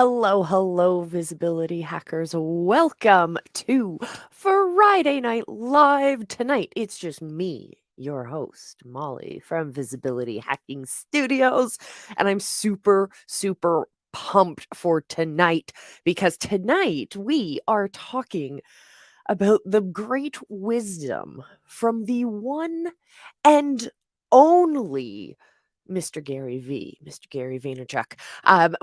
Hello, hello, visibility hackers. Welcome to Friday Night Live. Tonight, it's just me, your host, Molly from Visibility Hacking Studios. And I'm super, super pumped for tonight because tonight we are talking about the great wisdom from the one and only Mr. Gary Vaynerchuk.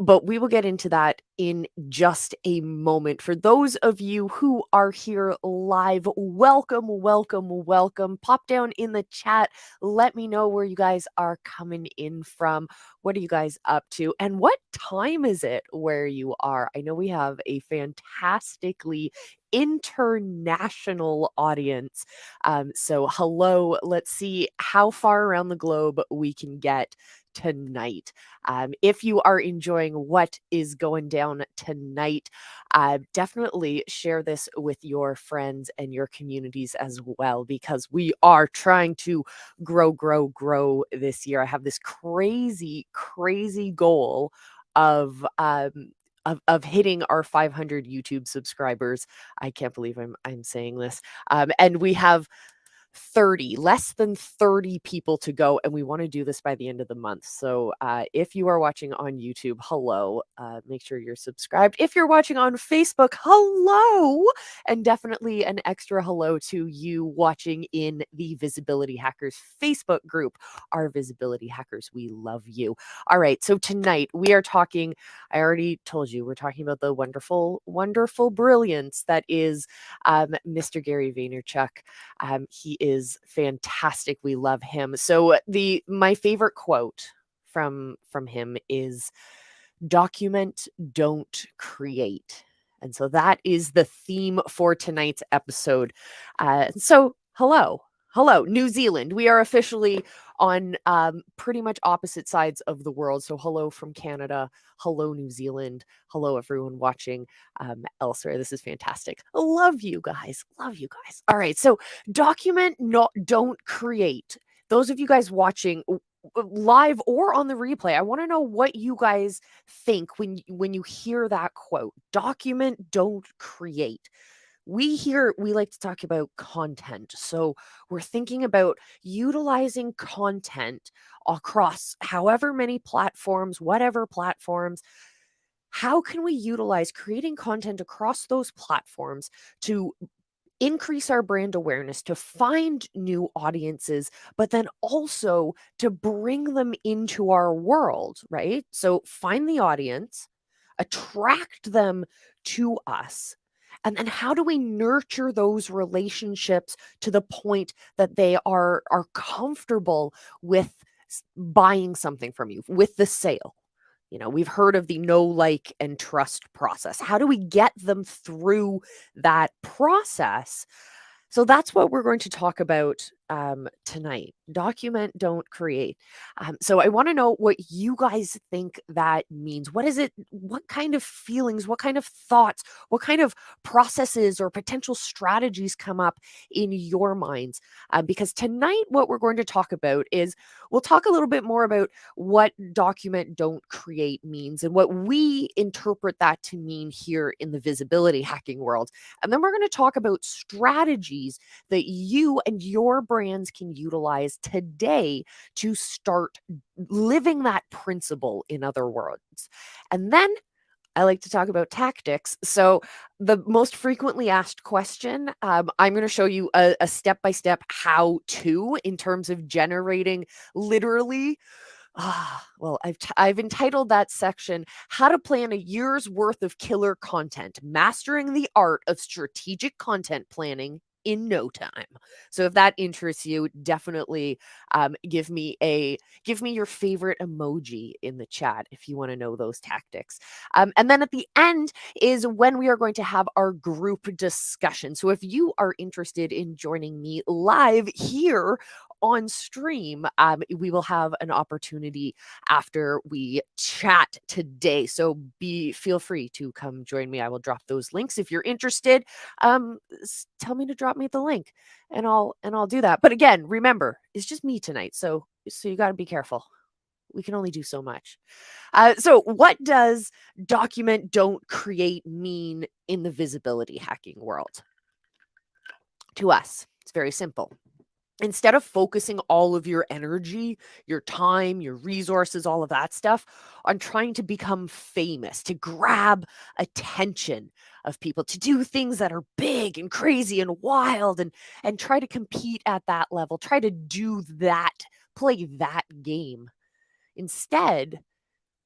But we will get into that in just a moment. For those of you who are here live, welcome, welcome, welcome. Pop down in the chat. Let me know where you guys are coming in from. What are you guys up to? And what time is it where you are? I know we have a fantastically international audience. So, hello, let's see how far around the globe we can get tonight. If you are enjoying what is going down tonight, definitely share this with your friends and your communities as well, because we are trying to grow this year. I have this crazy, crazy goal of of hitting our 500 YouTube subscribers. I can't believe I'm saying this. And we have less than 30 people to go, and we want to do this by the end of the month. So if you are watching on YouTube, hello, make sure you're subscribed. If you're watching on Facebook, hello, and definitely an extra hello to you watching in the Visibility Hackers Facebook group. Our Visibility Hackers, we love you. All right, so tonight we are talking, I already told you, we're talking about the wonderful, wonderful brilliance that is Mr. Gary Vaynerchuk. He is fantastic. We love him. So my favorite quote from him is document, don't create. And so that is the theme for tonight's episode. So hello, New Zealand. We are officially on pretty much opposite sides of the world. So hello from Canada, hello New Zealand, hello everyone watching elsewhere. This is fantastic. Love you guys. Love you guys. All right. So document, not don't create. Those of you guys watching live or on the replay, I want to know what you guys think when you hear that quote. Document, don't create. We like to talk about content. So we're thinking about utilizing content across however many platforms, whatever platforms. How can we utilize creating content across those platforms to increase our brand awareness, to find new audiences, but then also to bring them into our world, right? So find the audience, attract them to us. And then how do we nurture those relationships to the point that they are comfortable with buying something from you, with the sale? You know, we've heard of the know, like, and trust process. How do we get them through that process? So that's what we're going to talk about tonight. Document, don't create. So I want to know what you guys think that means. What is it? What kind of feelings, what kind of thoughts, what kind of processes or potential strategies come up in your minds? Because tonight, what we're going to talk about is we'll talk a little bit more about what document, don't create means and what we interpret that to mean here in the visibility hacking world. And then we're going to talk about strategies that you and your brands can utilize today to start living that principle, in other words. And then I like to talk about tactics. So, the most frequently asked question, I'm going to show you a step by step how to in terms of generating literally. Well, I've entitled that section "How to Plan a Year's Worth of Killer Content: Mastering the Art of Strategic Content Planning in No Time." So if that interests you, definitely give me your favorite emoji in the chat if you want to know those tactics. And then at the end is when we are going to have our group discussion. So if you are interested in joining me live here on stream, we will have an opportunity after we chat today. So feel free to come join me. I will drop those links if you're interested. Tell me to drop me the link, and I'll do that. But again, remember, it's just me tonight, so you got to be careful. We can only do so much. So, what does document, don't create mean in the visibility hacking world? To us, it's very simple. Instead of focusing all of your energy, your time, your resources, all of that stuff on trying to become famous, to grab attention of people, to do things that are big and crazy and wild and try to compete at that level, try to do that, play that game. Instead,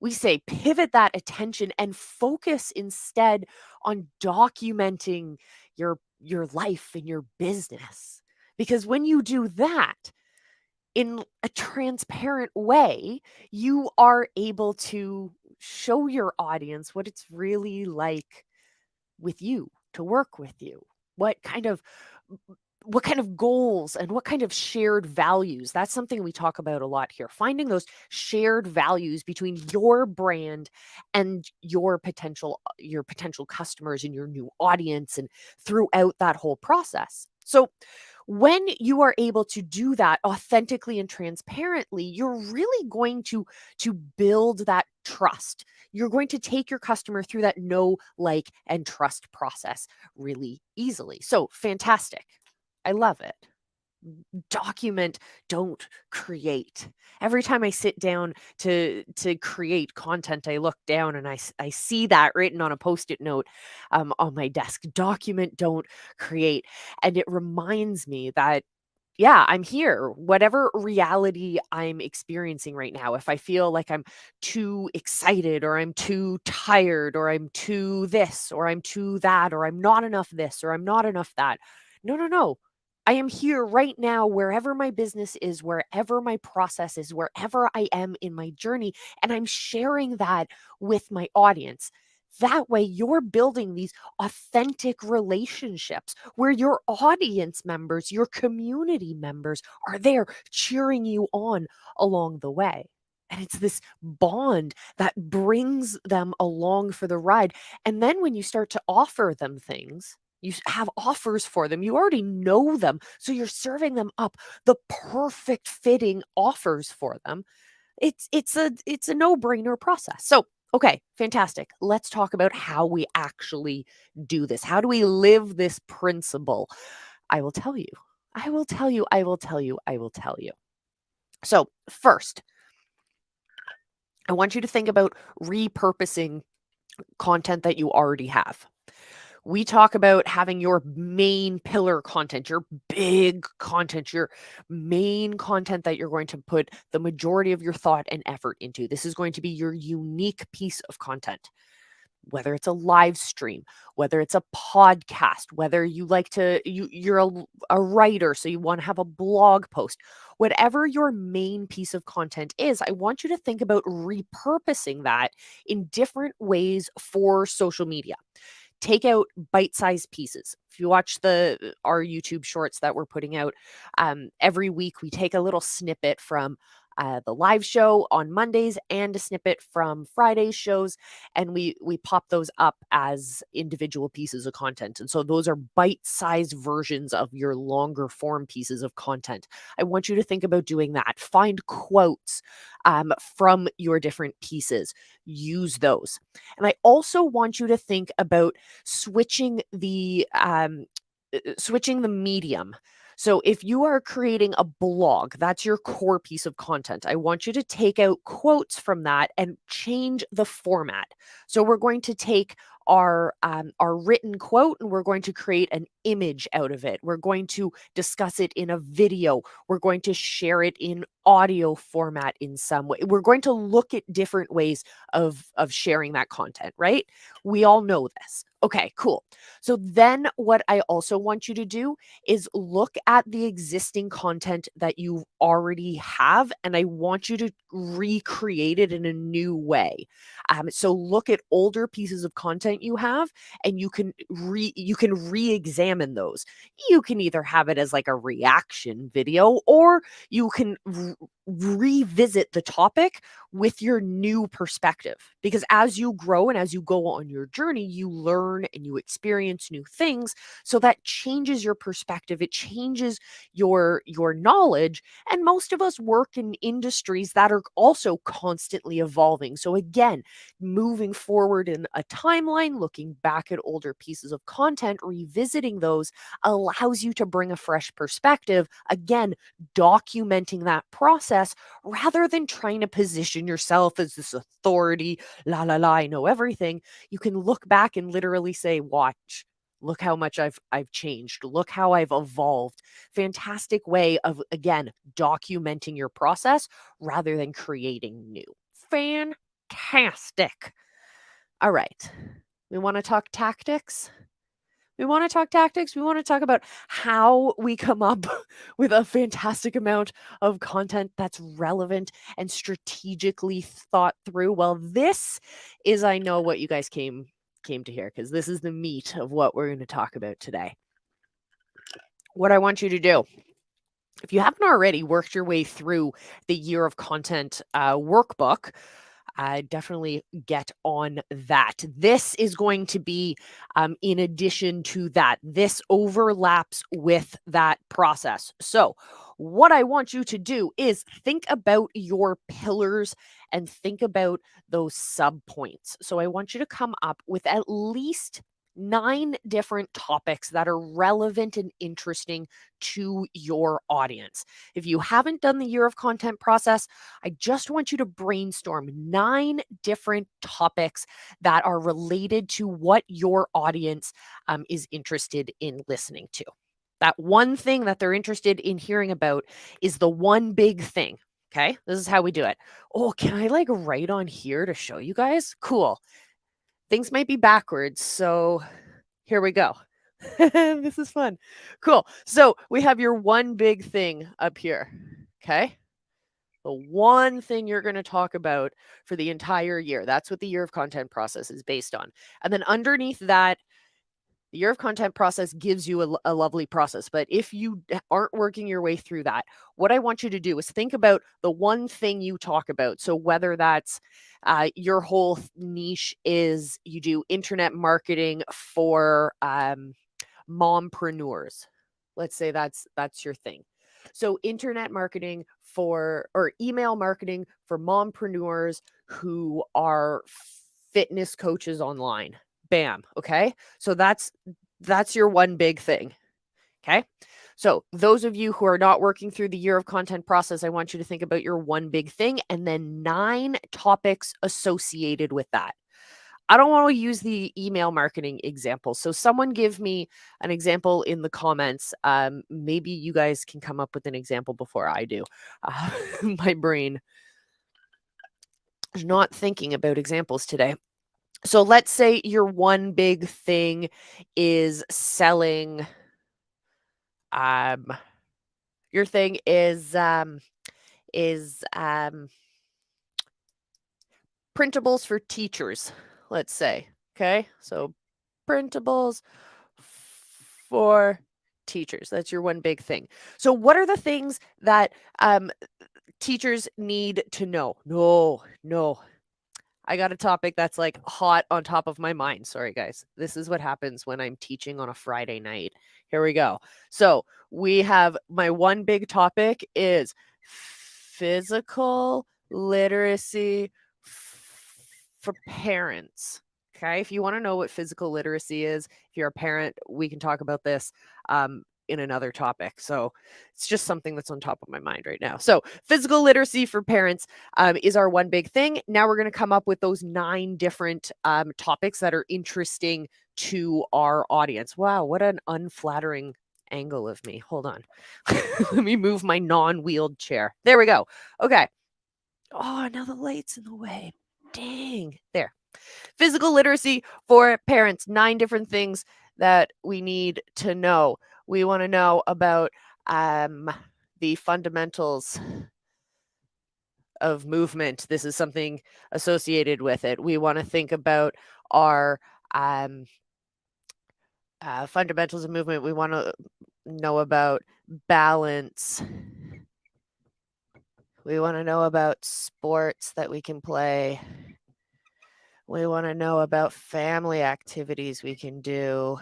we say pivot that attention and focus instead on documenting your life and your business. Because when you do that in a transparent way, you are able to show your audience what it's really like with you, to work with you. What kind of what kind of goals and what kind of shared values? That's something we talk about a lot here. Finding those shared values between your brand and your potential customers and your new audience and throughout that whole process. So when you are able to do that authentically and transparently, you're really going to build that trust. You're going to take your customer through that know, like, and trust process really easily. So fantastic. I love it. Document, don't create. Every time I sit down to create content, I look down and I see that written on a post-it note on my desk. Document, don't create. And it reminds me that yeah, I'm here. Whatever reality I'm experiencing right now, if I feel like I'm too excited or I'm too tired or I'm too this or I'm too that or I'm not enough this or I'm not enough that. No, no, no. I am here right now, wherever my business is, wherever my process is, wherever I am in my journey, and I'm sharing that with my audience. That way, you're building these authentic relationships where your audience members, your community members are there cheering you on along the way. And it's this bond that brings them along for the ride. And then when you start to offer them things, have offers for them, you already know them. So you're serving them up the perfect fitting offers for them. It's a no-brainer process. So, okay, fantastic. Let's talk about how we actually do this. How do we live this principle? I will tell you. I will tell you. I will tell you. I will tell you. So, first, I want you to think about repurposing content that you already have. We talk about having your main pillar content, your big content, your main content that you're going to put the majority of your thought and effort into. This is going to be your unique piece of content, whether it's a live stream, whether it's a podcast, whether you like to, you're a writer, so you want to have a blog post, whatever your main piece of content is, I want you to think about repurposing that in different ways for social media. Take out bite-sized pieces. If you watch our YouTube shorts that we're putting out every week, we take a little snippet from the live show on Mondays and a snippet from Friday's shows, and we pop those up as individual pieces of content. And so those are bite-sized versions of your longer form pieces of content. I want you to think about doing that. Find quotes from your different pieces. Use those. And I also want you to think about switching the medium. So if you are creating a blog, that's your core piece of content. I want you to take out quotes from that and change the format. So we're going to take our written quote and we're going to create an image out of it. We're going to discuss it in a video. We're going to share it in audio format in some way. We're going to look at different ways of sharing that content, right? We all know this. Okay, cool. So then what I also want you to do is look at the existing content that you already have, and I want you to recreate it in a new way. So look at older pieces of content you have, and you can re-examine those. You can either have it as like a reaction video, or you can revisit the topic with your new perspective, because as you grow and as you go on your journey, you learn and you experience new things, so that changes your perspective, it changes your knowledge. And most of us work in industries that are also constantly evolving, so again, moving forward in a timeline, looking back at older pieces of content, revisiting those allows you to bring a fresh perspective, again, documenting that process rather than trying to position yourself as this authority, I know everything. You can look back and literally say, watch, look how much I've changed, look how I've evolved. Fantastic way of, again, documenting your process rather than creating new. Fantastic. All right, we want to talk tactics. We want to talk tactics. We want to talk about how we come up with a fantastic amount of content that's relevant and strategically thought through. Well, this is, I know what you guys came to hear, because this is the meat of what we're going to talk about today. What I want you to do, if you haven't already worked your way through the Year of Content workbook, definitely get on that. This is going to be in addition to that. This overlaps with that process. So what I want you to do is think about your pillars and think about those sub points. So I want you to come up with at least 9 different topics that are relevant and interesting to your audience. If you haven't done the Year of Content process, I just want you to brainstorm 9 different topics that are related to what your audience is interested in listening to. That one thing that they're interested in hearing about is the one big thing. Okay, this is how we do it. Oh, can I like write on here to show you guys? Cool. Things might be backwards, so here we go. This is fun. Cool. So we have your one big thing up here. Okay. The one thing you're going to talk about for the entire year. That's what the Year of Content process is based on. And then underneath that, the Year of Content process gives you a lovely process. But if you aren't working your way through that, what I want you to do is think about the one thing you talk about. So whether that's your whole niche is you do internet marketing for mompreneurs. Let's say that's your thing. So internet marketing for, or email marketing for mompreneurs who are fitness coaches online. Bam. Okay. So that's your one big thing. Okay. So those of you who are not working through the Year of Content process, I want you to think about your one big thing and then 9 topics associated with that. I don't want to use the email marketing example. So someone give me an example in the comments. Maybe you guys can come up with an example before I do. My brain is not thinking about examples today. So let's say your one big thing is selling. Your thing is printables for teachers. Let's say, okay. So printables for teachers. That's your one big thing. So what are the things that teachers need to know? No. I got a topic that's like hot on top of my mind. Sorry, guys. This is what happens when I'm teaching on a Friday night. Here we go. So we have my one big topic is physical literacy for parents. Okay. If you want to know what physical literacy is, if you're a parent, we can talk about this in another topic. So it's just something that's on top of my mind right now. So physical literacy for parents is our one big thing. Now we're going to come up with those 9 different topics that are interesting to our audience. Wow, what an unflattering angle of me. Hold on. Let me move my non-wheeled chair. There we go. Okay. Oh, now the light's in the way. Dang. There. Physical literacy for parents, 9 different things that we need to know. We want to know about the fundamentals of movement. This is something associated with it. We want to think about our fundamentals of movement. We want to know about balance We want to know about sports that we can play. We want to know about family activities we can do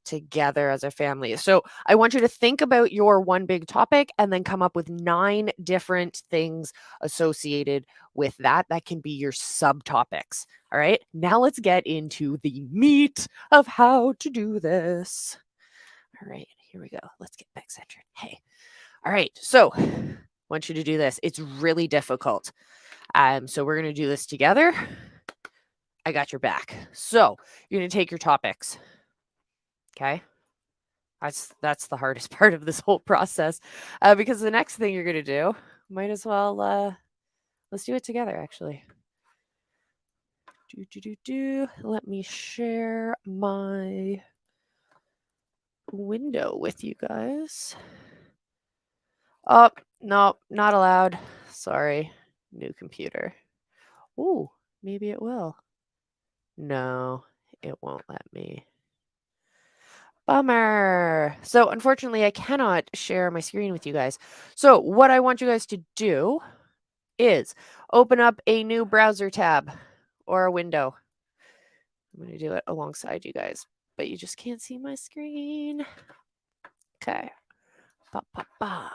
together as a family. So I want you to think about your one big topic and then come up with 9 different things associated with that. That can be your subtopics. All right. Now let's get into the meat of how to do this. All right. Here we go. Let's get back centered. Hey. All right. So I want you to do this. It's really difficult. So we're going to do this together. I got your back. So you're going to take your topics. Okay. That's the hardest part of this whole process, because the next thing you're gonna do, might as well, let's do it together, actually. Let me share my window with you guys. Oh, no, not allowed. Sorry, new computer. Ooh, maybe it will. No, it won't let me. Bummer. So unfortunately, I cannot share my screen with you guys. So what I want you guys to do is open up a new browser tab or a window. I'm going to do it alongside you guys, but you just can't see my screen. Okay. Ba, ba, ba.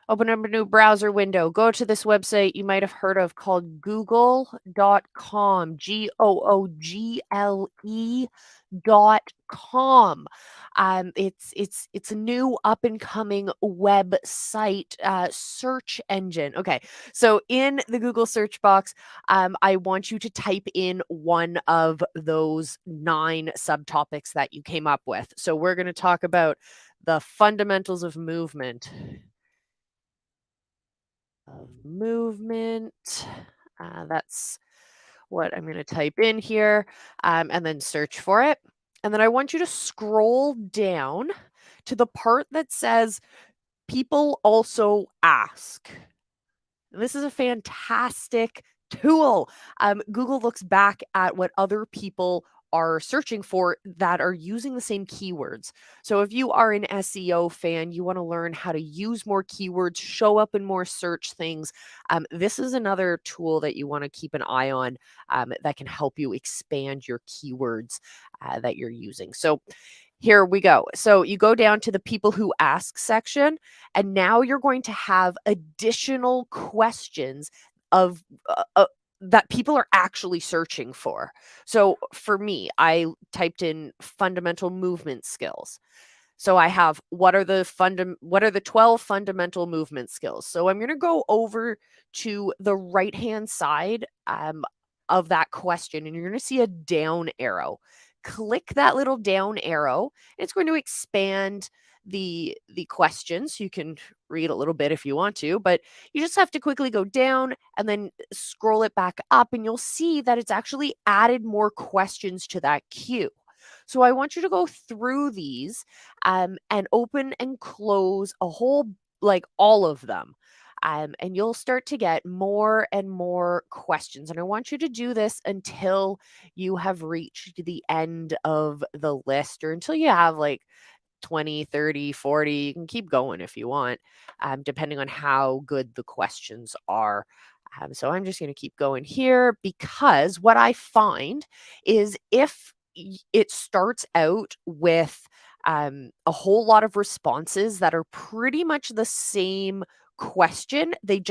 Open up a new browser window. Go to this website you might have heard of called google.com. google.com. It's a new up and coming website search engine. Okay, so in the Google search box, I want you to type in one of those 9 subtopics that you came up with. So we're going to talk about the fundamentals of movement. That's what I'm going to type in here, and then search for it. And then I want you to scroll down to the part that says people also ask. This is a fantastic tool. Google looks back at what other people are searching for that are using the same keywords. So if you are an SEO fan, you want to learn how to use more keywords, show up in more search things. This is another tool that you want to keep an eye on, that can help you expand your keywords that you're using. So here we go. So you go down to the people who ask section, and now you're going to have additional questions of that people are actually searching for. So for me, I typed in fundamental movement skills. So I have what are the 12 fundamental movement skills. So I'm going to go over to the right-hand side of that question, and you're going to see a down arrow. Click that little down arrow. It's going to expand the questions. You can read a little bit if you want to, but you just have to quickly go down and then scroll it back up, and you'll see that it's actually added more questions to that queue. So I want you to go through these, and open and close a whole, like all of them. And you'll start to get more and more questions. And I want you to do this until you have reached the end of the list, or until you have like 20, 30, 40. You can keep going if you want, depending on how good the questions are. So I'm just going to keep going here, because what I find is if it starts out with a whole lot of responses that are pretty much the same question, the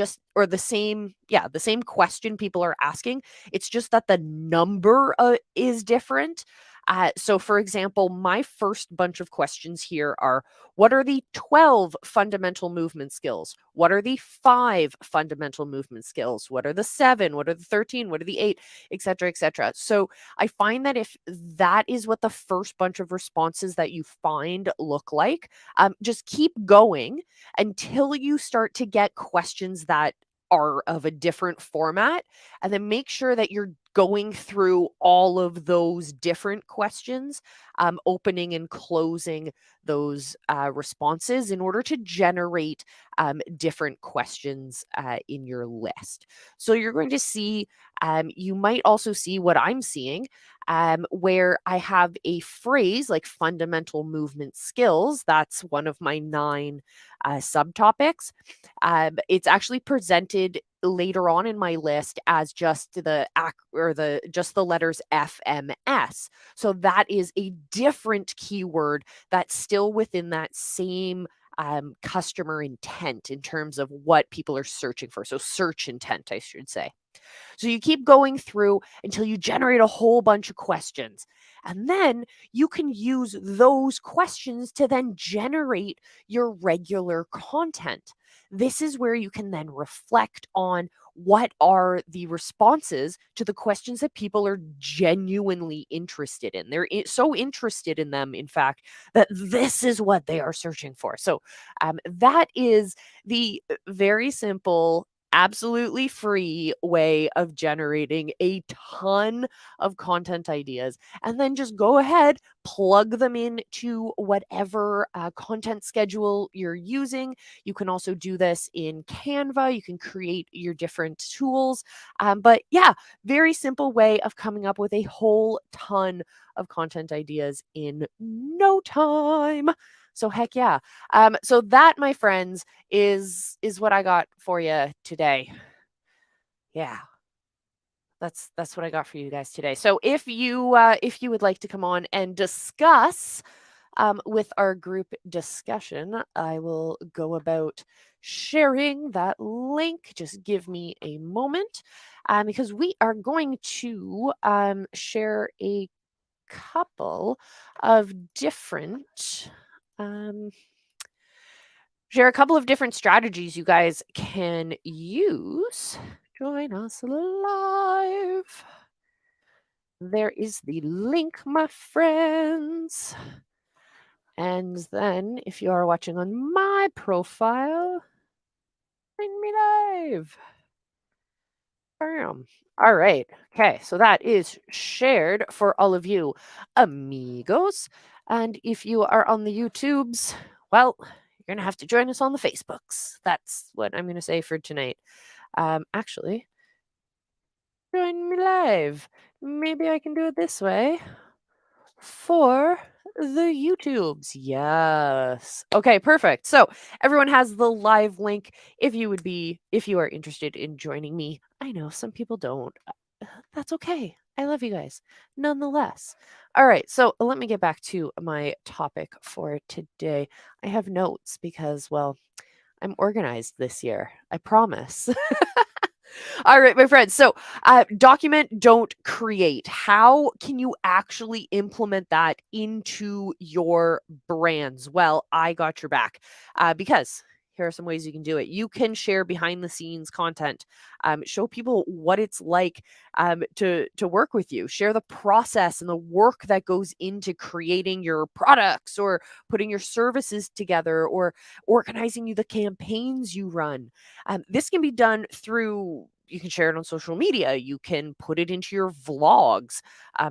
same question people are asking. It's just that the number is different. So for example, my first bunch of questions here are: what are the 12 fundamental movement skills? What are the 5 fundamental movement skills? What are the 7? What are the 13? What are the 8? Etc., etc. So I find that if that is what the first bunch of responses that you find look like, just keep going until you start to get questions that are of a different format, and then make sure that you're going through all of those different questions, opening and closing those responses in order to generate different questions in your list. So you're going to see You might also see what I'm seeing, where I have a phrase like fundamental movement skills. That's one of my 9 subtopics. It's actually presented later on in my list as just the letters FMS. So that is a different keyword that's still within that same customer intent in terms of what people are searching for. So search intent, I should say. So you keep going through until you generate a whole bunch of questions. And then you can use those questions to then generate your regular content. This is where you can then reflect on what are the responses to the questions that people are genuinely interested in. They're so interested in them, in fact, that this is what they are searching for. So that is the very simple, absolutely free way of generating a ton of content ideas, and then just go ahead, plug them into whatever content schedule you're using. You can also do this in Canva. You can create your different tools. But yeah, very simple way of coming up with a whole ton of content ideas in no time. So heck yeah. So that, my friends, is what I got for you today. Yeah, that's what I got for you guys today. So if you would like to come on and discuss with our group discussion, I will go about sharing that link. Just give me a moment, because we are going to share a couple of different um, strategies you guys can use. Join us live. There is the link, my friends. And then if you are watching on my profile, join me live. Bam. All right. Okay. So that is shared for all of you amigos. And if you are on the YouTubes, well, you're going to have to join us on the Facebooks. That's what I'm going to say for tonight. Actually, join me live. Maybe I can do it this way for the YouTubes. Yes. Okay, perfect. So everyone has the live link if you are interested in joining me. I know some people don't. That's okay. I love you guys nonetheless. All right, so let me get back to my topic for today. I have notes because, well, I'm organized this year. I promise. All right, my friends. So, document, don't create. How can you actually implement that into your brands? Well, I got your back, because here are some ways you can do it. You can share behind the scenes content, show people what it's like to work with you. Share the process and the work that goes into creating your products or putting your services together or organizing the campaigns you run. This can be done through, you can share it on social media. You can put it into your vlogs.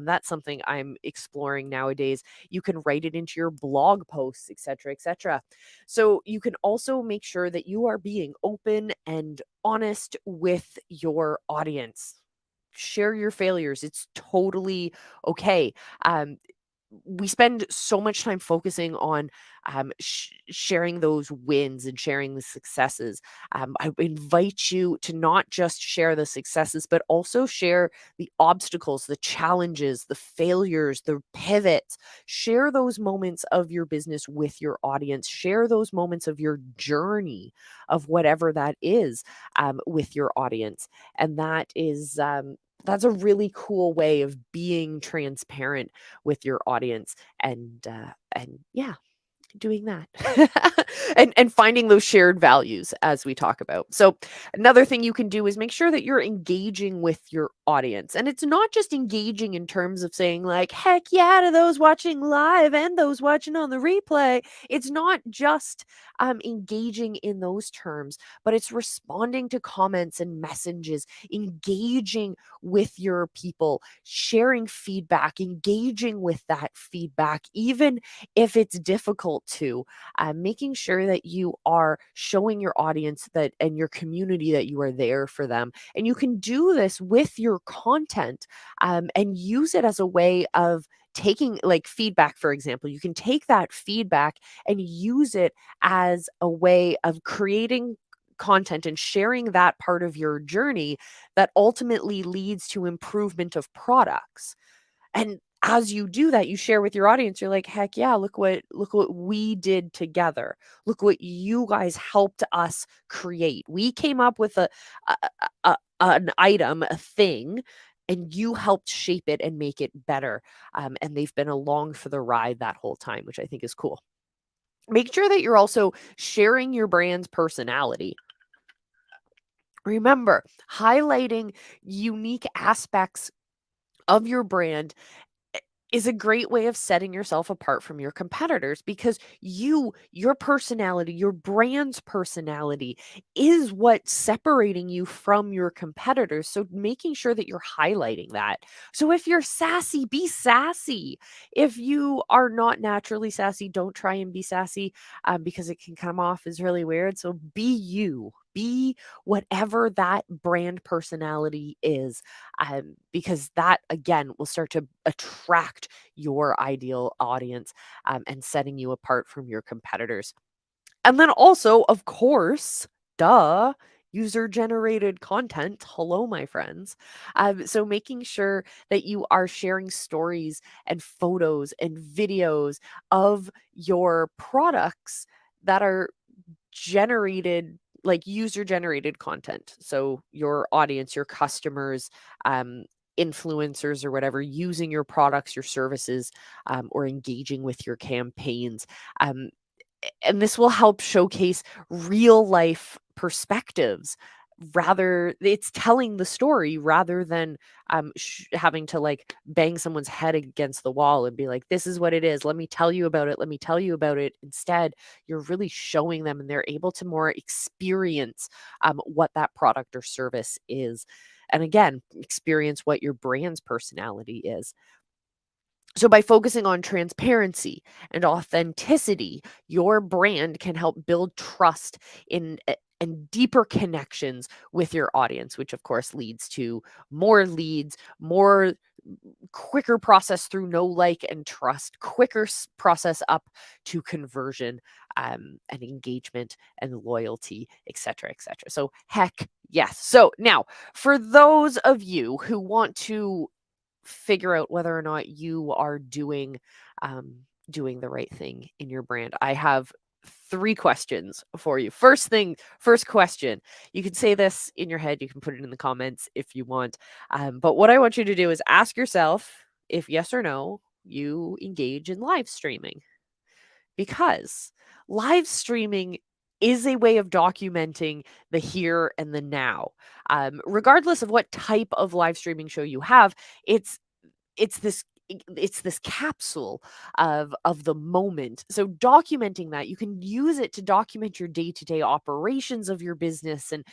That's something I'm exploring nowadays. You can write it into your blog posts, etc., etc. So you can also make sure that you are being open and honest with your audience. Share your failures. It's totally okay. Um, we spend so much time focusing on sharing those wins and sharing the successes. I invite you to not just share the successes, but also share the obstacles, the challenges, the failures, the pivots. Share those moments of your business with your audience. Share those moments of your journey of whatever that is, with your audience. And that's a really cool way of being transparent with your audience, and yeah, doing that. And finding those shared values as we talk about. So another thing you can do is make sure that you're engaging with your audience. And it's not just engaging in terms of saying like, heck yeah, to those watching live and those watching on the replay. It's not just engaging in those terms, but it's responding to comments and messages, engaging with your people, sharing feedback, engaging with that feedback, even if it's difficult difficult too, making sure that you are showing your audience that and your community that you are there for them. And you can do this with your content, and use it as a way of taking like feedback, for example. You can take that feedback and use it as a way of creating content and sharing that part of your journey that ultimately leads to improvement of products. And as you do that, you share with your audience, you're like, "Heck yeah, look what we did together. Look what you guys helped us create. We came up with an item, a thing, and you helped shape it and make it better." And they've been along for the ride that whole time, which I think is cool. Make sure that you're also sharing your brand's personality. Remember, highlighting unique aspects of your brand is a great way of setting yourself apart from your competitors, because your personality, your brand's personality is what's separating you from your competitors. So making sure that you're highlighting that. So if you're sassy, be sassy. If you are not naturally sassy, don't try and be sassy, because it can come off as really weird. So be you. Be whatever that brand personality is, because that again will start to attract your ideal audience, and setting you apart from your competitors. And then also, of course, duh, user generated content. Hello, my friends. So making sure that you are sharing stories and photos and videos of your products that are generated, like user generated content. So your audience, your customers, um, influencers or whatever, using your products, your services, or engaging with your campaigns. Um, and this will help showcase real life perspectives. Rather, it's telling the story rather than having to like bang someone's head against the wall and be like, this is what it is, let me tell you about it, let me tell you about it. Instead, you're really showing them and they're able to more experience what that product or service is, and again, experience what your brand's personality is. So, by focusing on transparency and authenticity, your brand can help build trust and deeper connections with your audience, which of course leads to more leads, more quicker process through know, like, and trust, quicker process up to conversion, and engagement and loyalty, etc., etc. So, heck yes. So, now for those of you who want to figure out whether or not you are um, doing the right thing in your brand, I have three questions for you. First question. You can say this in your head. You can put it in the comments if you want. But what I want you to do is ask yourself if yes or no you engage in live streaming, because live streaming is a way of documenting the here and the now. Regardless of what type of live streaming show you have, it's it's this it's this capsule of the moment. So documenting that, you can use it to document your day-to-day operations of your business and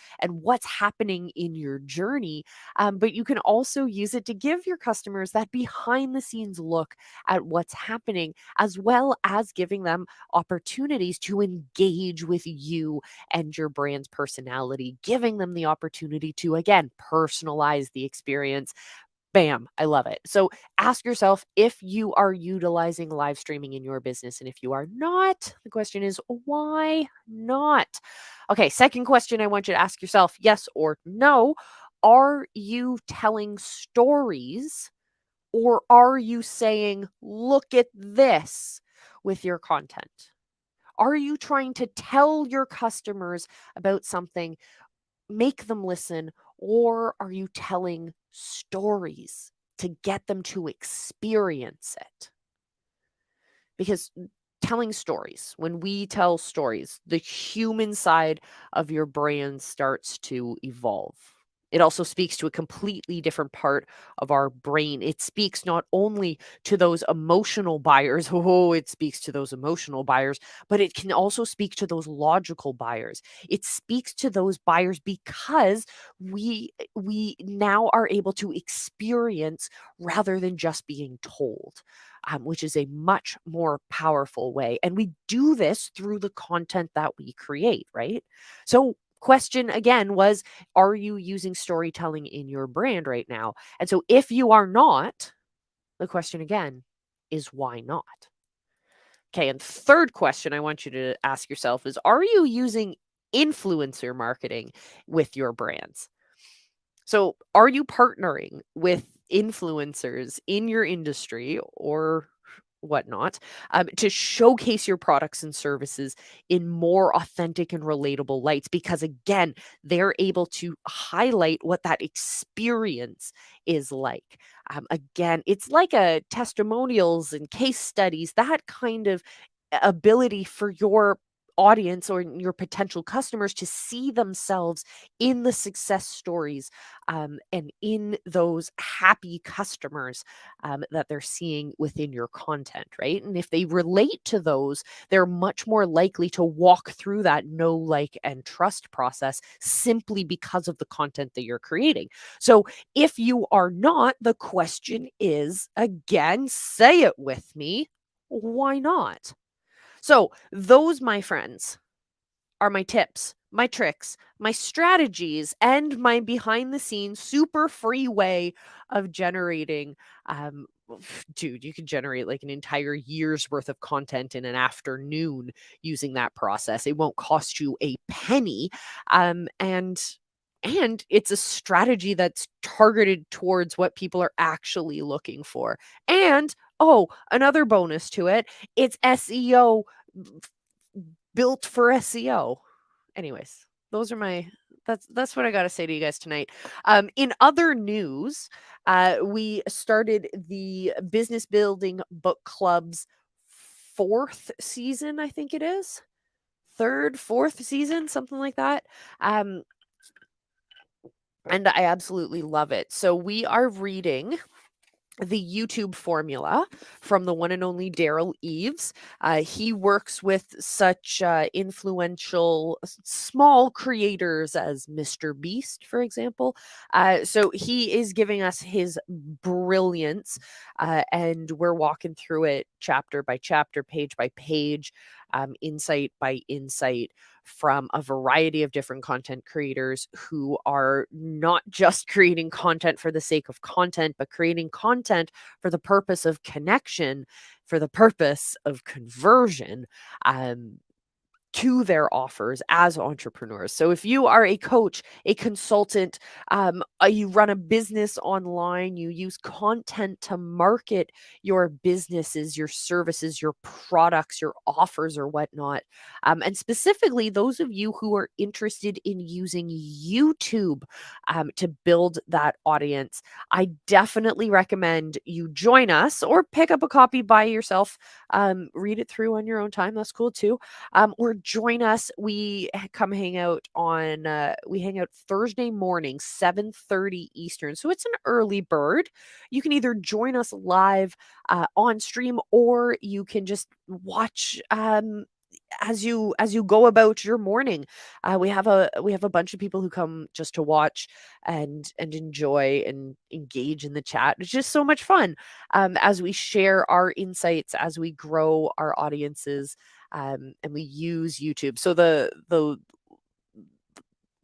what's happening in your journey. But you can also use it to give your customers that behind the scenes look at what's happening, as well as giving them opportunities to engage with you and your brand's personality, giving them the opportunity to again personalize the experience. Bam, I love it. So ask yourself if you are utilizing live streaming in your business. And if you are not, the question is, why not? Okay, second question I want you to ask yourself, yes or no. Are you telling stories, or are you saying, look at this with your content? Are you trying to tell your customers about something, make them listen, or are you telling stories to get them to experience it? Because telling stories, when we tell stories, the human side of your brand starts to evolve. It also speaks to a completely different part of our brain. It speaks not only to those emotional buyers, oh, it speaks to those emotional buyers, but it can also speak to those logical buyers. It speaks to those buyers because we now are able to experience rather than just being told. Which is a much more powerful way. And we do this through the content that we create, right? So, question again was, are you using storytelling in your brand right now? And so if you are not, the question again is why not? Okay, and third question I want you to ask yourself is, are you using influencer marketing with your brands? So, are you partnering with influencers in your industry or whatnot to showcase your products and services in more authentic and relatable lights? Because again, they're able to highlight what that experience is like. Again, it's like a testimonials and case studies, that kind of ability for your audience or your potential customers to see themselves in the success stories and in those happy customers that they're seeing within your content, right? And if they relate to those, they're much more likely to walk through that know, like, and trust process simply because of the content that you're creating. So if you are not, the question is again, say it with me, why not? So, those, my friends, are my tips, my tricks, my strategies, and my behind the scenes super free way of generating. Dude, you could generate like an entire year's worth of content in an afternoon using that process. It won't cost you a penny. And it's a strategy that's targeted towards what people are actually looking for. And oh, another bonus to it, it's SEO built for SEO. Anyways, those are my that's what I got to say to you guys tonight. In other news, we started the Business Building Book Club's fourth season, I think it is. Third, fourth season, something like that. Um, and I absolutely love it. So we are reading the YouTube formula from the one and only Daryl Eves. He works with such influential small creators as Mr. Beast, for example. So he is giving us his brilliance, and we're walking through it chapter by chapter, page by page, insight by insight from a variety of different content creators who are not just creating content for the sake of content, but creating content for the purpose of connection, for the purpose of conversion. To their offers as entrepreneurs. So if you are a coach, a consultant, you run a business online, you use content to market your businesses, your services, your products, your offers, or whatnot. And specifically, those of you who are interested in using YouTube to build that audience, I definitely recommend you join us or pick up a copy by yourself. Read it through on your own time. That's cool too, or join us. Come hang out on we hang out Thursday morning, 7:30 Eastern. So it's an early bird. You can either join us live on stream, or you can just watch as you go about your morning. We have a bunch of people who come just to watch and enjoy and engage in the chat. It's just so much fun as we share our insights, as we grow our audiences, and we use YouTube. So the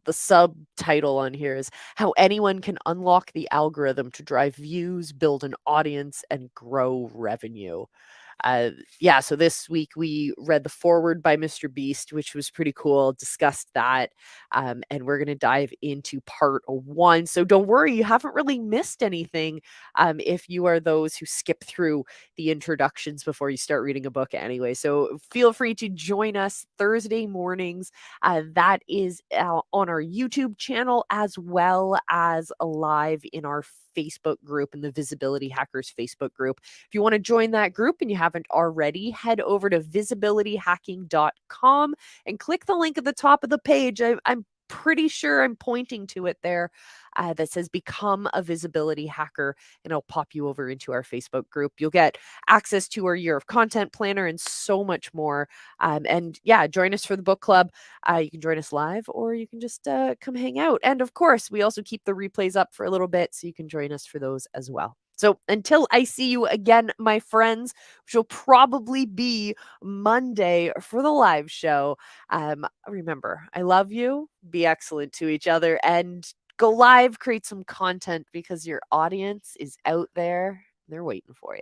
subtitle on here is how anyone can unlock the algorithm to drive views, build an audience, and grow revenue. Uh, yeah, so this week we read the forward by Mr. Beast, which was pretty cool, discussed that. And we're going to dive into part one. So don't worry, you haven't really missed anything if you are those who skip through the introductions before you start reading a book anyway. So feel free to join us Thursday mornings. That is on our YouTube channel, as well as live in our Facebook group, in the Visibility Hackers Facebook group. If you want to join that group and you haven't already, head over to visibilityhacking.com and click the link at the top of the page. I'm pretty sure I'm pointing to it there that says become a visibility hacker, and it'll pop you over into our Facebook group. You'll get access to our year of content planner and so much more. And yeah, join us for the book club. You can join us live or you can just come hang out. And of course, we also keep the replays up for a little bit so you can join us for those as well. So until I see you again, my friends, which will probably be Monday for the live show, remember, I love you. Be excellent to each other and go live, create some content because your audience is out there. They're waiting for you.